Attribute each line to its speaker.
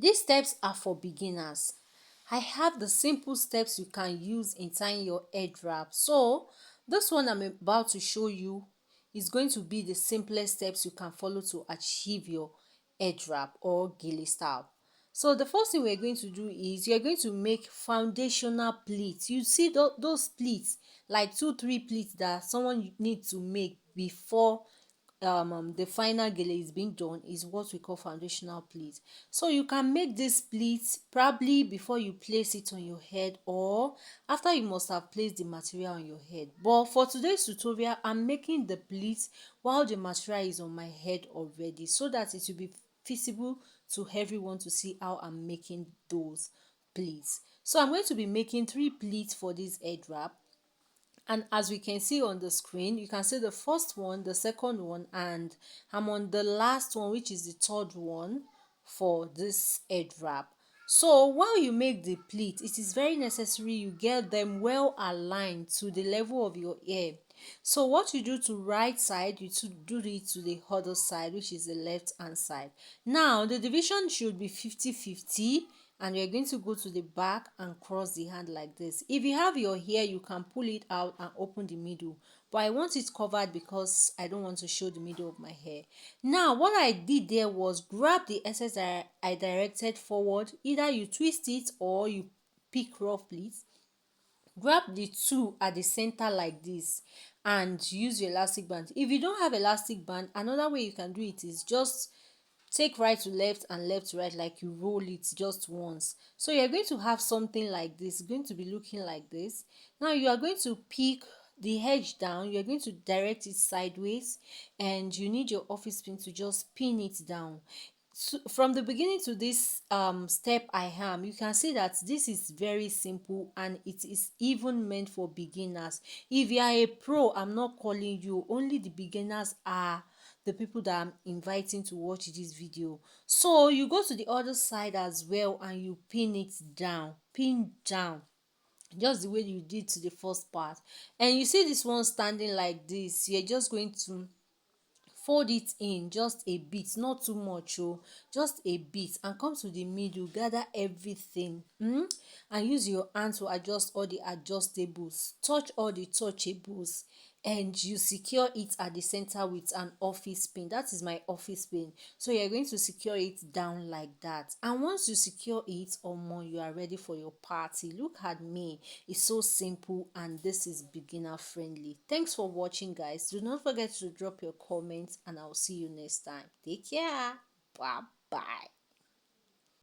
Speaker 1: These steps are for beginners. I have the simple steps you can use in tying your head wrap. So this one I'm about to show you is going to be the simplest steps you can follow to achieve your head wrap or gele style. So the first thing we're going to do is you're going to make foundational pleats. You see those pleats, like 2 3 pleats that someone needs to make before the final gele is being done, is what we call foundational pleat. So you can make this pleat probably before you place it on your head, or after you must have placed the material on your head. But for today's tutorial, I'm making the pleat while the material is on my head already, so that it will be feasible to everyone to see how I'm making those pleats. So I'm going to be making 3 pleats for this head wrap, and as we can see on the screen, you can see the first one, the second one, and I'm on the last one, which is the third one for this head wrap. So while you make the pleat, it is very necessary you get them well aligned to the level of your hair. So what you do to right side, you to do it to the other side, which is the left hand side. Now the division should be 50-50, and you're going to go to the back and cross the hand like this. If you have your hair, you can pull it out and open the middle, but I want it covered because I don't want to show the middle of my hair. Now what I did there was grab the excess that I directed forward. Either you twist it or you pick rough pleats. Grab the two at the center like this and use your elastic band. If you don't have elastic band, another way you can do it is just take right to left and left to right, like you roll it just once. So you're going to have something like this. It's going to be looking like this. Now you are going to pick the edge down, you're going to direct it sideways, and you need your office pin to just pin it down. So from the beginning to this step I am, you can see that this is very simple and it is even meant for beginners. If you are a pro, I'm not calling you, only the beginners are the people that I'm inviting to watch this video. So you go to the other side as well and you pin it down, pin down, just the way you did to the first part. And you see this one standing like this, you're just going to fold it in just a bit, not too much oh, just a bit, and come to the middle, gather everything, and use your hand to adjust all the adjustables, touch all the touchables, and you secure it at the center with an office pin. That is my office pin. So you're going to secure it down like that, and once you secure it, or more, you are ready for your party. Look at me, it's so simple and this is beginner friendly. Thanks for watching, guys. Do not forget to drop your comments and I'll see you next time. Take care. Bye bye.